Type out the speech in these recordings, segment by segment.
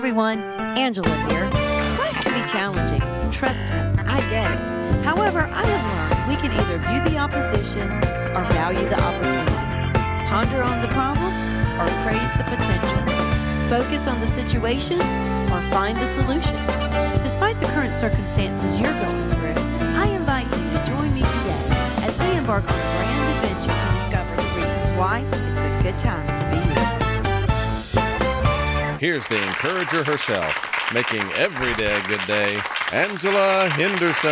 everyone, Angela here. Life can be challenging. Trust me, I get it. However, I have learned we can either view the opposition or value the opportunity. Ponder on the problem or praise the potential. Focus on the situation or find the solution. Despite the current circumstances you're going through, I invite you to join me today as we embark on a grand adventure to discover the reasons why it's a good time to be you. Here's the encourager herself, making every day a good day, Angela Henderson.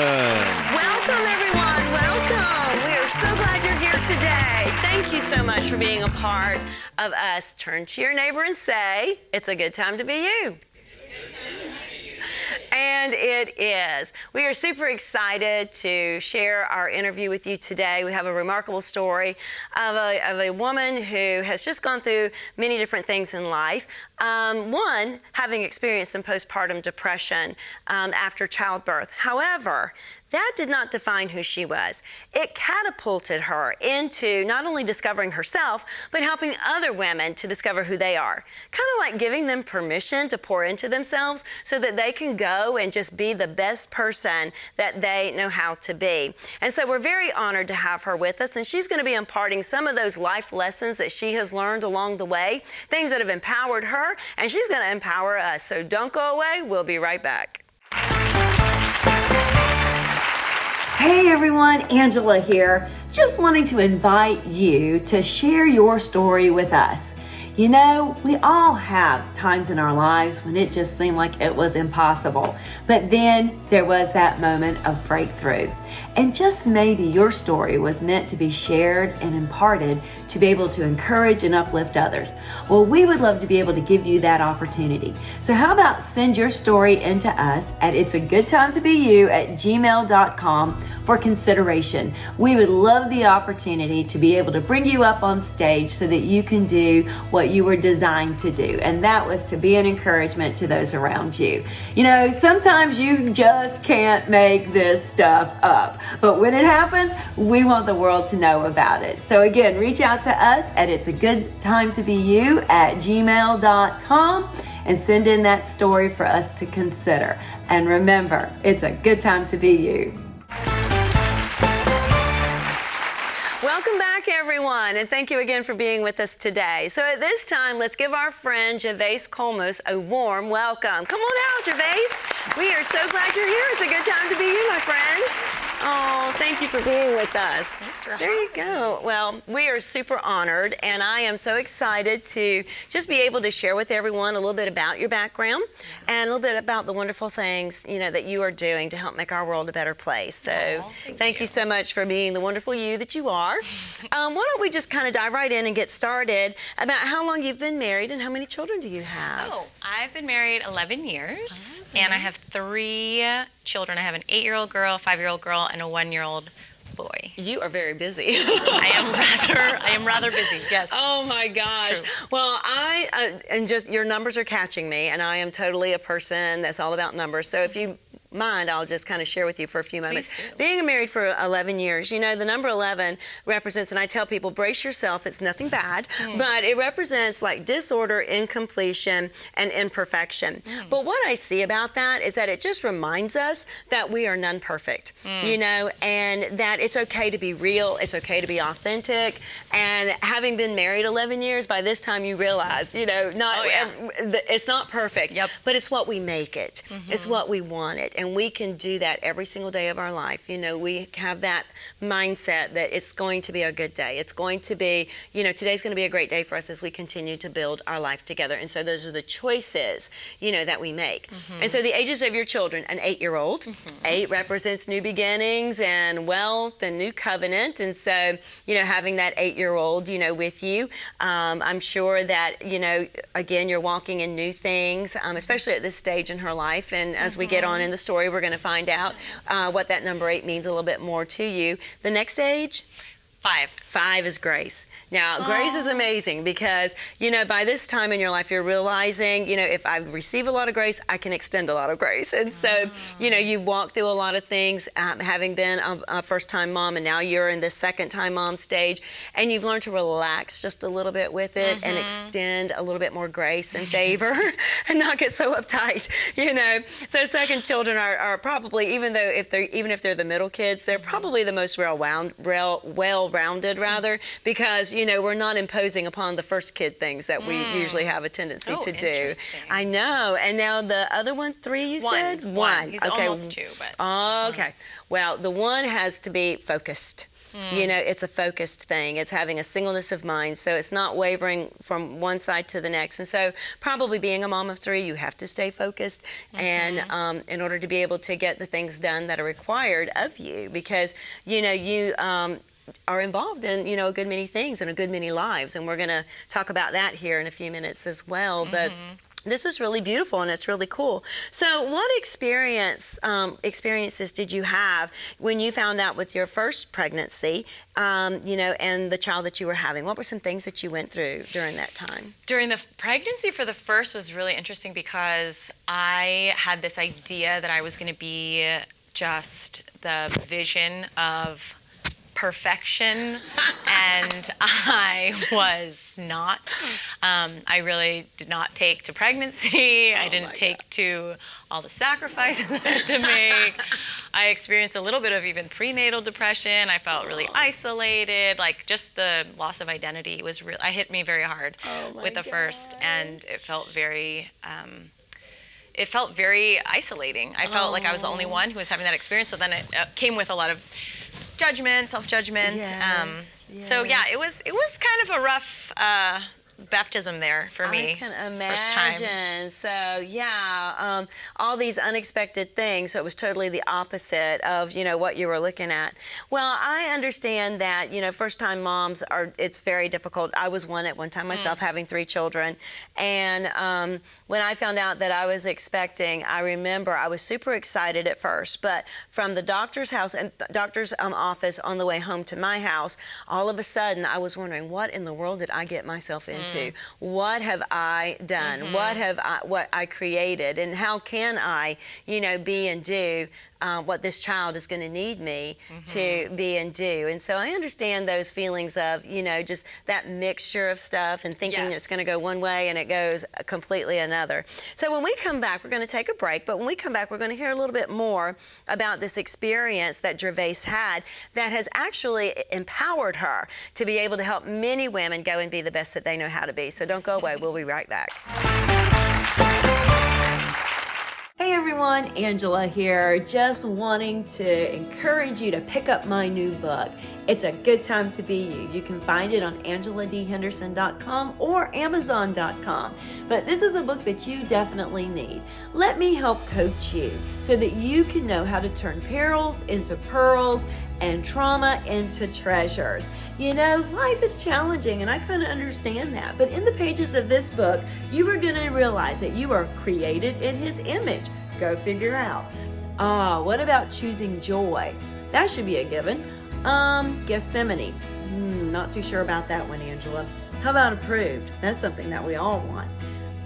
Welcome, everyone. Welcome. We are so glad you're here today. Thank you so much for being a part of us. Turn to your neighbor and say, it's a good time to be you. And it is. We are super excited to share our interview with you today. We have a remarkable story of a woman who has just gone through many different things in life. One, having experienced some postpartum depression after childbirth. However, that did not define who she was. It catapulted her into not only discovering herself, but helping other women to discover who they are. Kind of like giving them permission to pour into themselves so that they can go and just be the best person that they know how to be. And so we're very honored to have her with us, and she's going to be imparting some of those life lessons that she has learned along the way, things that have empowered her, and she's going to empower us. So don't go away. We'll be right back. Hey everyone, Angela here. Just wanting to invite you to share your story with us. You know, we all have times in our lives when it just seemed like it was impossible. But then there was that moment of breakthrough. And just maybe your story was meant to be shared and imparted to be able to encourage and uplift others. Well, we would love to be able to give you that opportunity. So how about send your story into us at itsagoodtimetobeYou@gmail.com for consideration. We would love the opportunity to be able to bring you up on stage so that you can do what you were designed to do, and that was to be an encouragement to those around you. You know, sometimes you just can't make this stuff up, but when it happens, we want the world to know about it. So again, reach out to us at itsagoodtimetobeYou@gmail.com and send in that story for us to consider. And remember, it's a good time to be you. Welcome back, everyone, and thank you again for being with us today. So at this time, let's give our friend Gervase Kolmos a warm welcome. Come on out, Gervase. We are so glad you're here. It's a good time to be you, my friend. Oh, thank you for being with us. Thanks for There you go. Well, we are super honored, and I am so excited to just be able to share with everyone a little bit about your background and a little bit about the wonderful things, you know, that you are doing to help make our world a better place. So thank you so much for being the wonderful you that you are. Why don't we just kind of dive right in and get started about how long you've been married and how many children do you have? Oh, I've been married 11 years, and I have 3 children. I have an 8-year-old girl, 5-year-old girl, and a 1-year-old boy. You are very busy. I am rather busy. Yes. Oh my gosh. Well, and just your numbers are catching me, and I am totally a person that's all about numbers. So if you mind, I'll just kind of share with you for a few moments. Being married for 11 years, you know, the number 11 represents, and I tell people, brace yourself, it's nothing bad, but it represents like disorder, incompletion, and imperfection. But what I see about that is that it just reminds us that we are none perfect, you know, and that it's okay to be real, it's okay to be authentic, and having been married 11 years, by this time you realize, you know, it's not perfect, but it's what we make it. It's what we want it. And we can do that every single day of our life. You know, we have that mindset that it's going to be a good day. It's going to be, you know, today's going to be a great day for us as we continue to build our life together. And so those are the choices, you know, that we make. And so the ages of your children, an 8-year-old. 8 represents new beginnings and wealth and new covenant. And so, you know, having that 8-year-old, you know, with you, I'm sure that, you know, again, you're walking in new things, especially at this stage in her life. And as we get on in the story, we're going to find out what that number 8 means a little bit more to you. The next age? 5. 5 is grace. Now, grace is amazing because, by this time in your life, you're realizing, if I receive a lot of grace, I can extend a lot of grace. And so, you've walked through a lot of things, having been a first-time mom, and now you're in the second-time mom stage, and you've learned to relax just a little bit with it and extend a little bit more grace and favor and not get so uptight, So second children are probably, even if they're the middle kids, they're probably the most well-rounded rather, because we're not imposing upon the first kid things that we usually have a tendency to do. I know. And now the other one, 3, you said? 1. He's almost 2, but okay. Well, the 1 has to be focused. It's a focused thing. It's having a singleness of mind, so it's not wavering from one side to the next. And so probably being a mom of 3, you have to stay focused and in order to be able to get the things done that are required of you, because you are involved in a good many things and a good many lives, and we're going to talk about that here in a few minutes as well. But this is really beautiful and it's really cool. So what experiences did you have when you found out with your first pregnancy, and the child that you were having? What were some things that you went through during that time? During the pregnancy for the first was really interesting because I had this idea that I was going to be just the vision of perfection, and I was not. I really did not take to pregnancy. I didn't take to all the sacrifices I had to make. I experienced a little bit of even prenatal depression. I felt really isolated. Like, just the loss of identity was real. It hit me very hard with the first, and it felt very isolating. I felt like I was the only one who was having that experience. So then it came with a lot of judgment, self-judgment. So yeah, it was kind of a rough baptism there for me. I can imagine. So yeah, all these unexpected things. So it was totally the opposite of what you were looking at. Well, I understand that first-time moms it's very difficult. I was one at one time myself, having 3 children, and when I found out that I was expecting, I remember I was super excited at first, but from the doctor's house and doctor's office on the way home to my house, all of a sudden I was wondering, what in the world did I get myself into? What have I done? What I created, and how can I, be and do what this child is going to need me to be and do? And so I understand those feelings of, just that mixture of stuff and thinking it's going to go one way and it goes completely another. So when we come back, we're going to take a break, but when we come back, we're going to hear a little bit more about this experience that Gervase had that has actually empowered her to be able to help many women go and be the best that they know how to be. So don't go away. We'll be right back. Hey everyone, Angela here, just wanting to encourage you to pick up my new book. It's a good time to be you. You can find it on angeladhenderson.com or amazon.com. But this is a book that you definitely need. Let me help coach you so that you can know how to turn perils into pearls and trauma into treasures. Life is challenging, and I kind of understand that. But in the pages of this book, you are going to realize that you are created in His image. Go figure out. What about choosing joy? That should be a given. Gethsemane. Not too sure about that one, Angela. How about approved? That's something that we all want.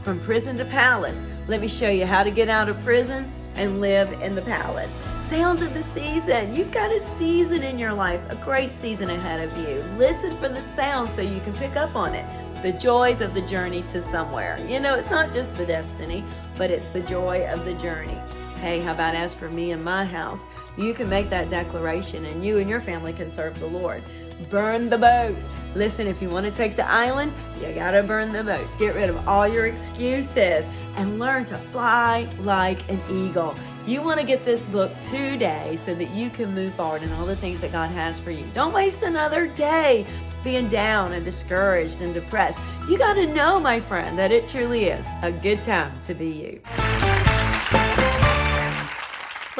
From prison to palace. Let me show you how to get out of prison and live in the palace. Sounds of the season. You've got a season in your life, a great season ahead of you. Listen for the sound so you can pick up on it. The joys of the journey to somewhere. It's not just the destiny, but it's the joy of the journey. Hey, how about as for me and my house? You can make that declaration and you and your family can serve the Lord. Burn the boats. Listen, if you want to take the island, you gotta burn the boats. Get rid of all your excuses and learn to fly like an eagle. You want to get this book today so that you can move forward in all the things that God has for you. Don't waste another day being down and discouraged and depressed. You got to know, my friend, that it truly is a good time to be you.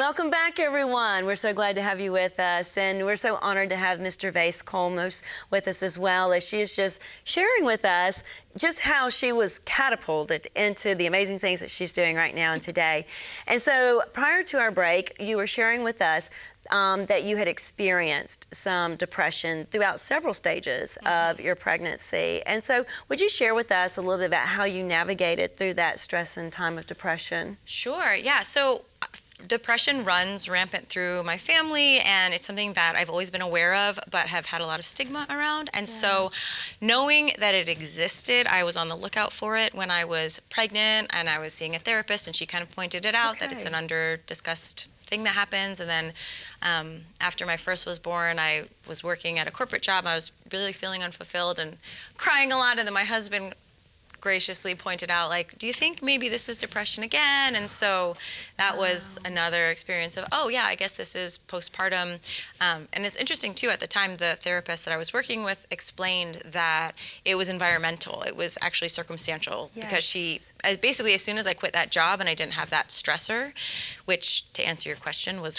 Welcome back, everyone. We're so glad to have you with us, and we're so honored to have Ms. Gervase Kolmos with us as well, as she is just sharing with us just how she was catapulted into the amazing things that she's doing right now and today. And so prior to our break, you were sharing with us that you had experienced some depression throughout several stages of your pregnancy. And so would you share with us a little bit about how you navigated through that stress and time of depression? Sure, yeah. So depression runs rampant through my family, and it's something that I've always been aware of, but have had a lot of stigma around. And so knowing that it existed, I was on the lookout for it when I was pregnant, and I was seeing a therapist, and she kind of pointed it out that it's an under-discussed thing that happens. And then after my first was born, I was working at a corporate job. I was really feeling unfulfilled and crying a lot, and then my husband graciously pointed out, like, do you think maybe this is depression again? And so that was another experience of, oh yeah, I guess this is postpartum. And it's interesting too, at the time, the therapist that I was working with explained that it was environmental. It was actually circumstantial, because she, basically as soon as I quit that job and I didn't have that stressor, which, to answer your question, was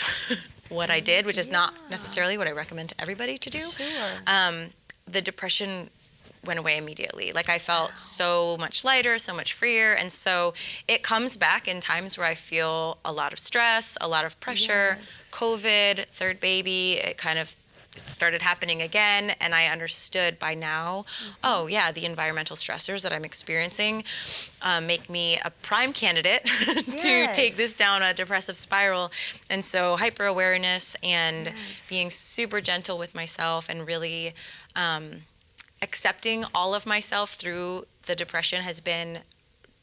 what I did, which is not necessarily what I recommend to everybody to do. The depression went away immediately. Like, I felt so much lighter, so much freer. And so it comes back in times where I feel a lot of stress, a lot of pressure, COVID, third baby, it started happening again. And I understood by now, oh yeah, the environmental stressors that I'm experiencing make me a prime candidate to take this down a depressive spiral. And so hyper awareness and being super gentle with myself, and really accepting all of myself through the depression has been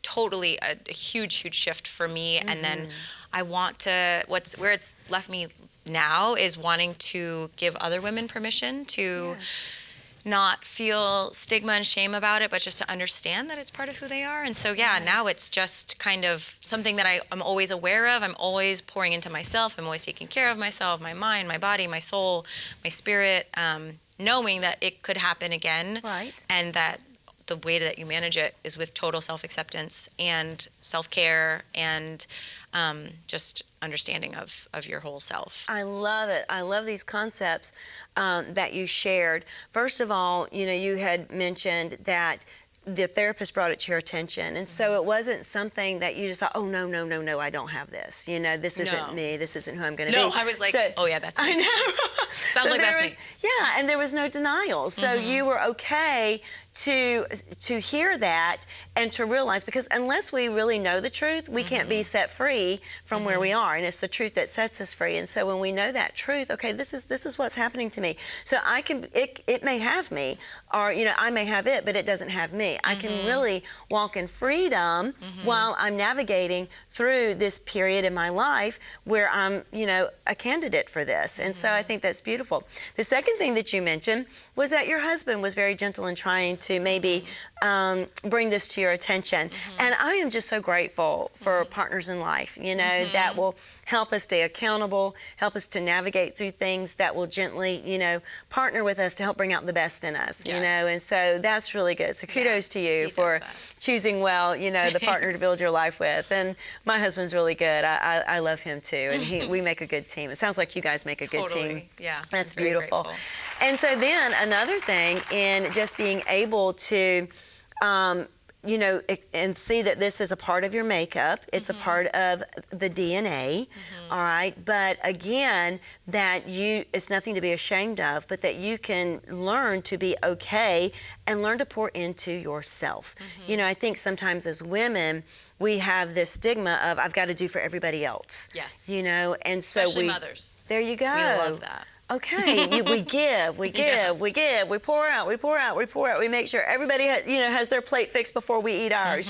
totally a huge, huge shift for me. And then I want to, where it's left me now is wanting to give other women permission to not feel stigma and shame about it, but just to understand that it's part of who they are. And so, now it's just kind of something that I'm always aware of. I'm always pouring into myself. I'm always taking care of myself, my mind, my body, my soul, my spirit, knowing that it could happen again, and that the way that you manage it is with total self-acceptance and self-care and just understanding of your whole self. I love it. I love these concepts that you shared. First of all, you had mentioned that the therapist brought it to your attention. And so it wasn't something that you just thought, oh, no, I don't have this. This isn't me. This isn't who I'm going to be. No, I was like, oh, yeah, that's me. I know. Sounds like that's me. Yeah, and there was no denial. So you were okay to hear that and to realize, because unless we really know the truth, we can't be set free from where we are. And it's the truth that sets us free. And so when we know that truth, okay, this is what's happening to me. So it may have me, or I may have it, but it doesn't have me. I can really walk in freedom while I'm navigating through this period in my life where I'm, a candidate for this. And so I think that's beautiful. The second thing that you mentioned was that your husband was very gentle in trying to maybe bring this to your attention. And I am just so grateful for partners in life, that will help us stay accountable, help us to navigate through things, that will gently, partner with us to help bring out the best in us, and so that's really good. So kudos to you for choosing well, the partner to build your life with. And my husband's really good. I love him too, and we make a good team. It sounds like you guys make a good team. Yeah, that's beautiful. And so then another thing in just being able to and see that this is a part of your makeup. It's a part of the DNA, all right? But again, that it's nothing to be ashamed of, but that you can learn to be okay and learn to pour into yourself. I think sometimes as women, we have this stigma of, I've got to do for everybody else. Yes. And so especially mothers. There you go. We love that. Okay, we give, we pour out, we make sure everybody has their plate fixed before we eat ours,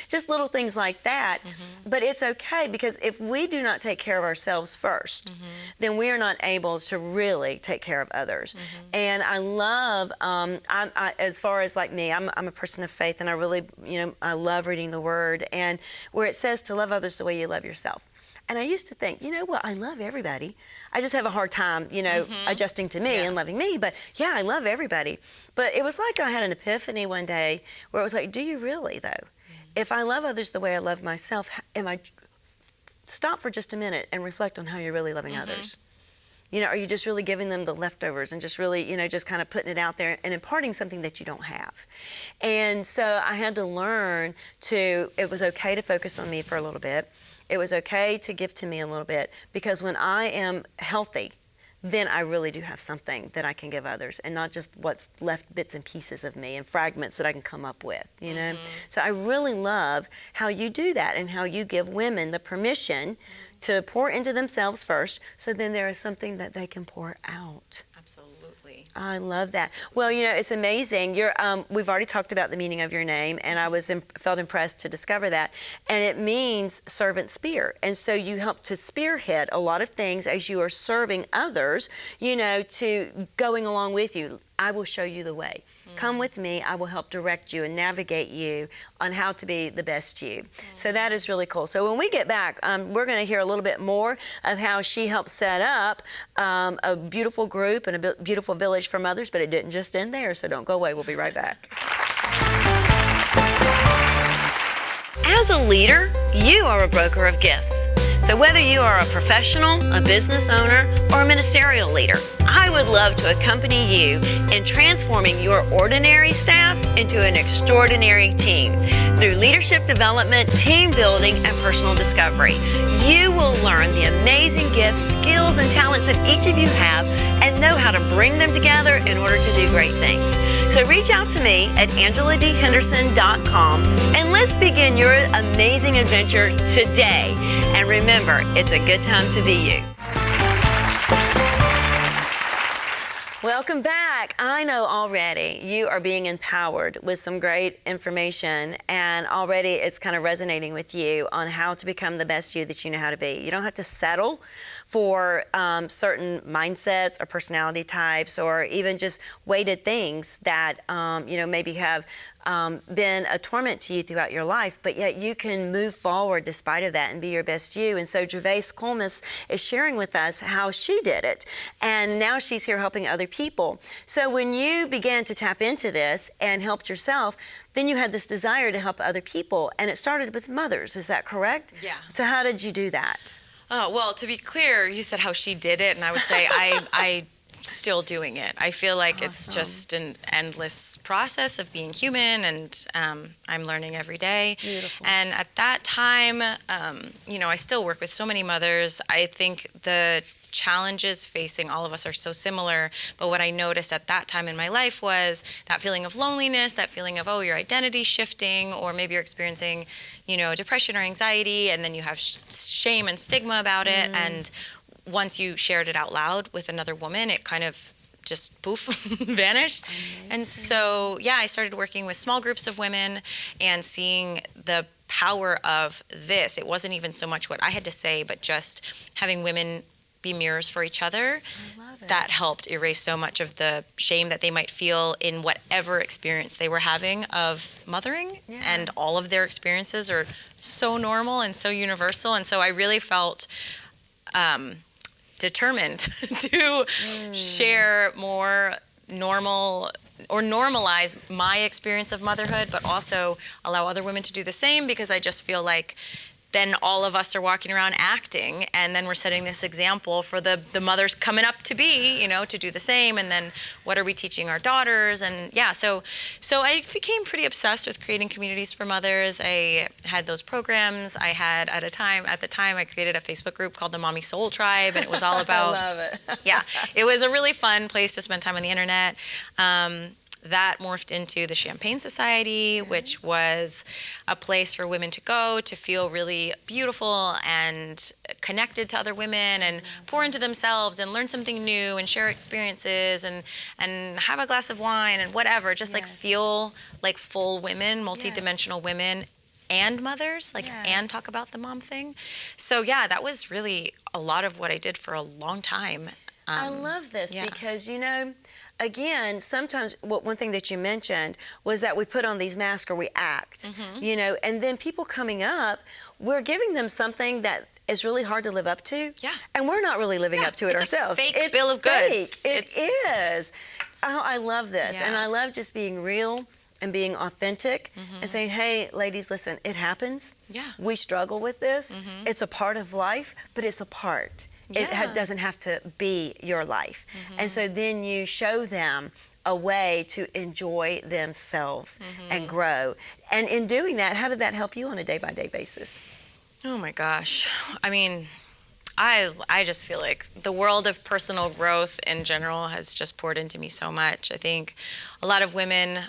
just little things like that. But it's okay, because if we do not take care of ourselves first, then we are not able to really take care of others. And I love, as far as like me, I'm a person of faith, and I really, I love reading the Word, and where it says to love others the way you love yourself. And I used to think, I love everybody. I just have a hard time, adjusting to me and loving me. But yeah, I love everybody. But it was like I had an epiphany one day where it was like, do you really though? If I love others the way I love myself, am I stop for just a minute and reflect on how you're really loving others. You know, are you just really giving them the leftovers and just really, you know, just kind of putting it out there and imparting something that you don't have? And so I had to learn it was okay to focus on me for a little bit. It was okay to give to me a little bit, because when I am healthy, then I really do have something that I can give others, and not just what's left bits and pieces of me and fragments that I can come up with, you know? So I really love how you do that and how you give women the permission to pour into themselves first, so then there is something that they can pour out. Absolutely. I love that. Well, you know, it's amazing. We've already talked about the meaning of your name, and I felt impressed to discover that. And it means servant spear. And so you help to spearhead a lot of things as you are serving others, you know, to going along with you. I will show you the way. Come with me. I will help direct you and navigate you on how to be the best you. So that is really cool. So when we get back, we're going to hear a little bit more of how she helped set up a beautiful group and a beautiful village for mothers, but it didn't just end there, so don't go away. We'll be right back. As a leader, you are a broker of gifts. So whether you are a professional, a business owner, or a ministerial leader, I would love to accompany you in transforming your ordinary staff into an extraordinary team through leadership development, team building, and personal discovery. You will learn the amazing gifts, skills, and talents that each of you have and know how to bring them together in order to do great things. So reach out to me at angeladhenderson.com and let's begin your amazing adventure today. And remember, it's a good time to be you. Welcome back. I know already you are being empowered with some great information, and already it's kind of resonating with you on how to become the best you that you know how to be. You don't have to settle for certain mindsets or personality types, or even just weighted things that you know, maybe have been a torment to you throughout your life, but yet you can move forward despite of that and be your best you. And so Gervase Kolmos is sharing with us how she did it, and now she's here helping other people. So when you began to tap into this and helped yourself, then you had this desire to help other people, and it started with mothers. Is that correct? Yeah. So how did you do that? Well, to be clear, you said how she did it, and I would say I still doing it. I feel like it's just an endless process of being human, and I'm learning every day. Beautiful. And at that time, you know, I still work with so many mothers. I think the challenges facing all of us are so similar, but what I noticed at that time in my life was that feeling of loneliness, that feeling of, oh, your identity shifting, or maybe you're experiencing, you know, depression or anxiety, and then you have shame and stigma about it, and once you shared it out loud with another woman, it kind of just poof, vanished. Amazing. And so, yeah, I started working with small groups of women and seeing the power of this. It wasn't even so much what I had to say, but just having women be mirrors for each other. I love it. That helped erase so much of the shame that they might feel in whatever experience they were having of mothering. Yeah. And all of their experiences are so normal and so universal. And so I really felt determined to share more normal or normalize my experience of motherhood, but also allow other women to do the same, because I just feel like then all of us are walking around acting, and then we're setting this example for the mothers coming up to be, you know, to do the same. And then what are we teaching our daughters? And yeah, so I became pretty obsessed with creating communities for mothers. I had those programs. I had at the time I created a Facebook group called the Mommy Soul Tribe, and it was all about I love it. yeah, it was a really fun place to spend time on the internet. That morphed into the Champagne Society, which was a place for women to go to feel really beautiful and connected to other women, and pour into themselves and learn something new and share experiences and have a glass of wine and whatever, just like feel like full women, multidimensional women and mothers, like, and talk about the mom thing. So yeah, that was really a lot of what I did for a long time. I love this because, you know, again, sometimes one thing that you mentioned was that we put on these masks, or we act, you know, and then people coming up, we're giving them something that is really hard to live up to. Yeah. And we're not really living up to it ourselves. It's a fake bill of goods. It is. Oh, I love this. Yeah. And I love just being real and being authentic and saying, hey, ladies, listen, it happens. Yeah. We struggle with this. It's a part of life, but it's a part. It doesn't have to be your life. And so then you show them a way to enjoy themselves and grow. And in doing that, how did that help you on a day-by-day basis? Oh my gosh. I mean, I just feel like the world of personal growth in general has just poured into me so much. I think a lot of women,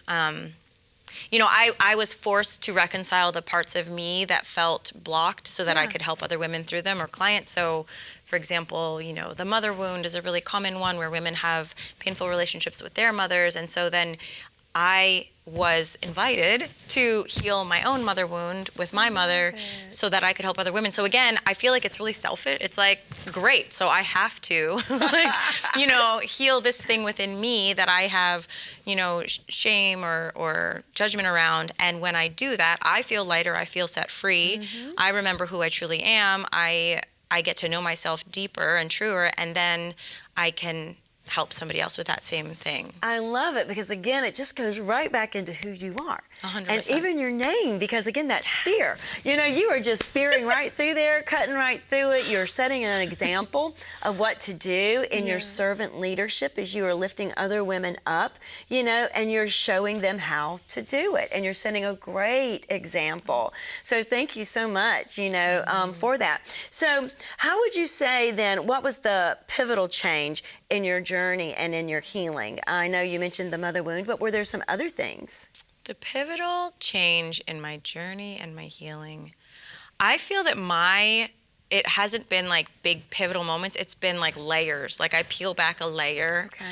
you know, I was forced to reconcile the parts of me that felt blocked so that I could help other women through them or clients. So, for example, you know, the mother wound is a really common one where women have painful relationships with their mothers. And so then I was invited to heal my own mother wound with my mother so that I could help other women. So again, I feel like it's really selfish. It's like, great, so I have to, like, you know, heal this thing within me that I have, you know, shame or judgment around. And when I do that, I feel lighter, I feel set free. I remember who I truly am. I get to know myself deeper and truer, and then I can help somebody else with that same thing. I love it because, again, it just goes right back into who you are. 100%. And even your name, because, again, that spear. You know, you are just spearing right through there, cutting right through it. You're setting an example of what to do in your servant leadership as you are lifting other women up, you know, and you're showing them how to do it. And you're setting a great example. So thank you so much, you know, for that. So how would you say then, what was the pivotal change in your journey and in your healing? I know you mentioned the mother wound, but were there some other things? The pivotal change in my journey and my healing, I feel that it hasn't been like big pivotal moments. It's been like layers. Like I peel back a layer. Okay.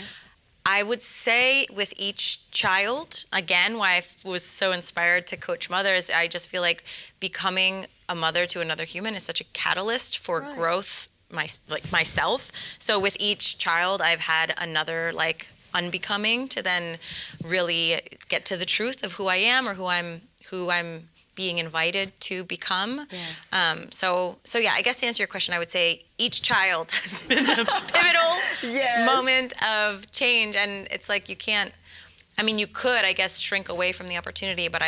I would say with each child, again, why I was so inspired to coach mothers, I just feel like becoming a mother to another human is such a catalyst for growth, myself. So with each child, I've had another like unbecoming to then really get to the truth of who I am or who I'm being invited to become. Yes. So yeah, I guess to answer your question, I would say each child has been a pivotal moment of change. And it's like you could, I guess, shrink away from the opportunity, but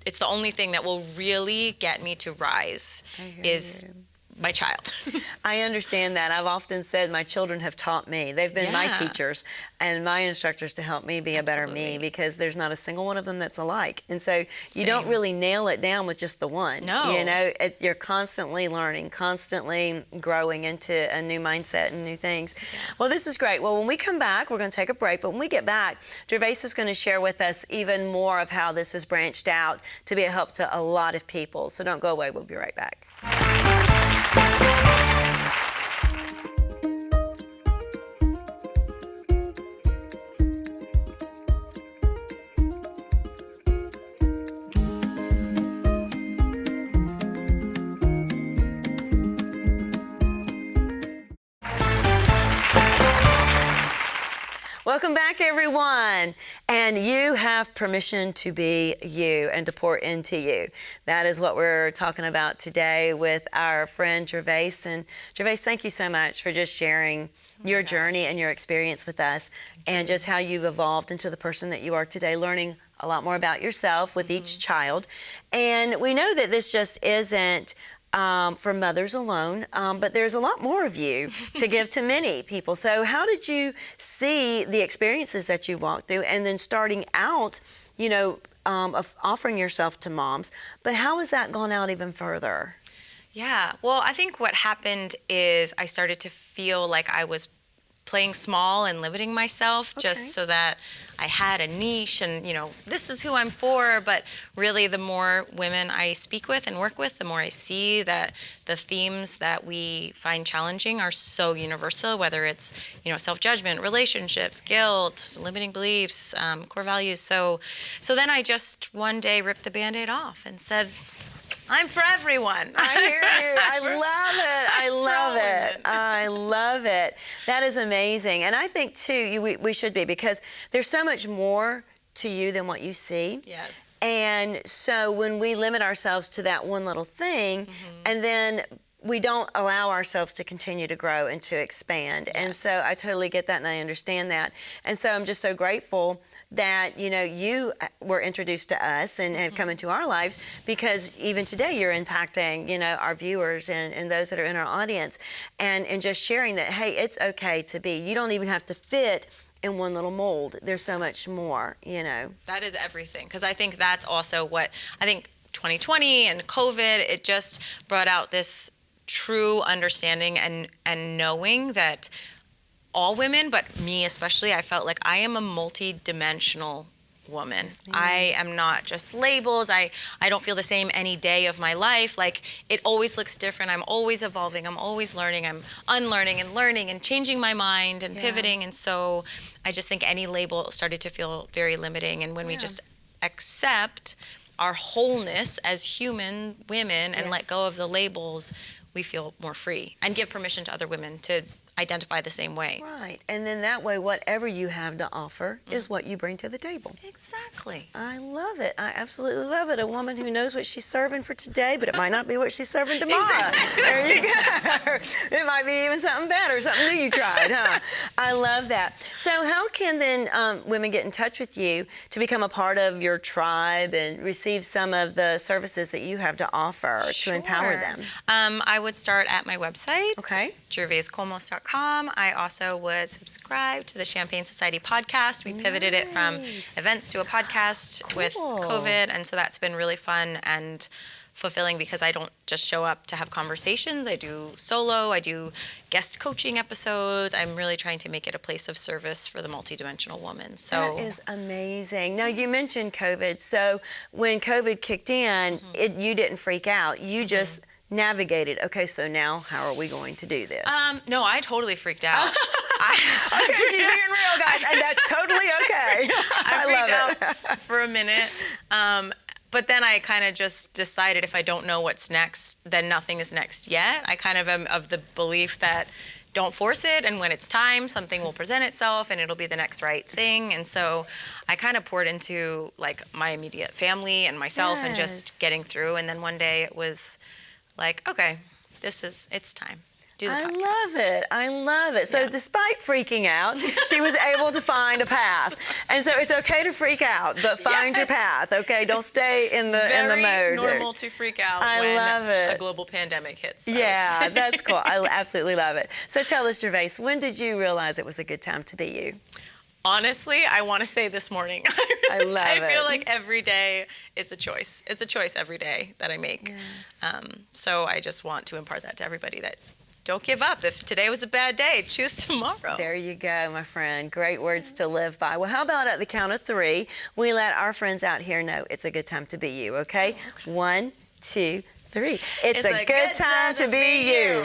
it's the only thing that will really get me to rise is my child. I understand that. I've often said my children have taught me. They've been my teachers and my instructors to help me be a better me, because there's not a single one of them that's alike. And so you don't really nail it down with just the one. No. You know, you're constantly learning, constantly growing into a new mindset and new things. Yeah. Well, this is great. Well, when we come back, we're going to take a break. But when we get back, Gervase is going to share with us even more of how this has branched out to be a help to a lot of people. So don't go away. We'll be right back. Welcome back, everyone. And you have permission to be you and to pour into you. That is what we're talking about today with our friend Gervase. And Gervase, thank you so much for just sharing your journey and your experience with us and just how you've evolved into the person that you are today, learning a lot more about yourself with each child. And we know that this just isn't for mothers alone, but there's a lot more of you to give to many people. So how did you see the experiences that you've walked through and then starting out, you know, of offering yourself to moms, but how has that gone out even further? Yeah, well, I think what happened is I started to feel like I was playing small and limiting myself just so that I had a niche and, you know, this is who I'm for. But really, the more women I speak with and work with, the more I see that the themes that we find challenging are so universal, whether it's, you know, self-judgment, relationships, guilt, limiting beliefs, core values. So then I just one day ripped the Band-Aid off and said, I'm for everyone. I hear you. I love it. I love it. I love it. That is amazing. And I think, too, we should be, because there's so much more to you than what you see. Yes. And so when we limit ourselves to that one little thing, and then we don't allow ourselves to continue to grow and to expand. And so I totally get that and I understand that. And so I'm just so grateful that, you were introduced to us and have come into our lives, because even today you're impacting, our viewers and those that are in our audience, and just sharing that, hey, it's okay to be. You don't even have to fit in one little mold. There's so much more, That is everything, because I think that's also what, I think 2020 and COVID, it just brought out this true understanding and knowing that all women, but me especially, I felt like I am a multi-dimensional woman. I am not just labels. I don't feel the same any day of my life. Like, it always looks different. I'm always evolving. I'm always learning. I'm unlearning and learning and changing my mind and pivoting. And so I just think any label started to feel very limiting. And when we just accept our wholeness as human women and let go of the labels, we feel more free and give permission to other women to identify the same way. Right. And then that way, whatever you have to offer is what you bring to the table. Exactly. I love it. I absolutely love it. A woman who knows what she's serving for today, but it might not be what she's serving tomorrow. There you go. It might be even something better, something new you tried, huh? I love that. So how can then women get in touch with you to become a part of your tribe and receive some of the services that you have to offer to empower them? I would start at my website, Okay. gervasekolmos.com. I also would subscribe to the Champagne Society podcast. We pivoted it from events to a podcast with COVID, and so that's been really fun and fulfilling, because I don't just show up to have conversations. I do solo, I do guest coaching episodes. I'm really trying to make it a place of service for the multidimensional woman. So that is amazing. Now, you mentioned COVID. So when COVID kicked in, you didn't freak out. You just navigated. Okay, so now how are we going to do this? No, I totally freaked out. Okay, she's being real, guys, and that's totally okay. I freaked out for a minute. But then I kind of just decided, if I don't know what's next, then nothing is next yet. I kind of am of the belief that don't force it, and when it's time, something will present itself and it'll be the next right thing. And so I kind of poured into like my immediate family and myself and just getting through. And then one day it was like, okay, it's time. Do the podcast. I love it. So despite freaking out, she was able to find a path. And so it's okay to freak out, but find your path, okay? Don't stay in the mode. Very normal to freak out when a global pandemic hits. So. Yeah, that's cool. I absolutely love it. So tell us, Gervase, when did you realize it was a good time to be you? Honestly, I want to say this morning. I love it. I feel like every day it's a choice. It's a choice every day that I make. Yes. So I just want to impart that to everybody, that don't give up. If today was a bad day, choose tomorrow. There you go, my friend. Great words to live by. Well, how about at the count of 3, we let our friends out here know it's a good time to be you, okay? 1, 2, 3. It's a good time to be you.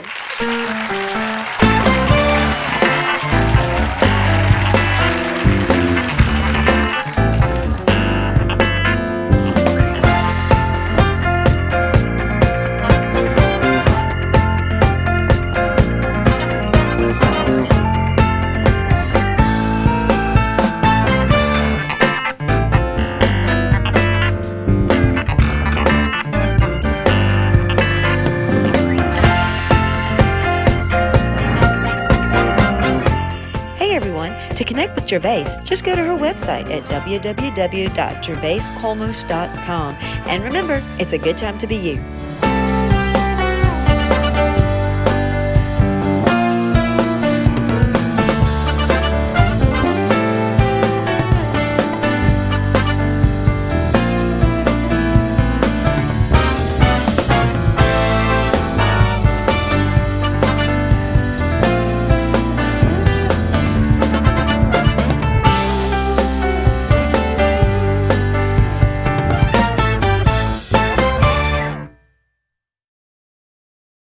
To connect with Gervase, just go to her website at www.gervasekolmos.com. And remember, it's a good time to be you.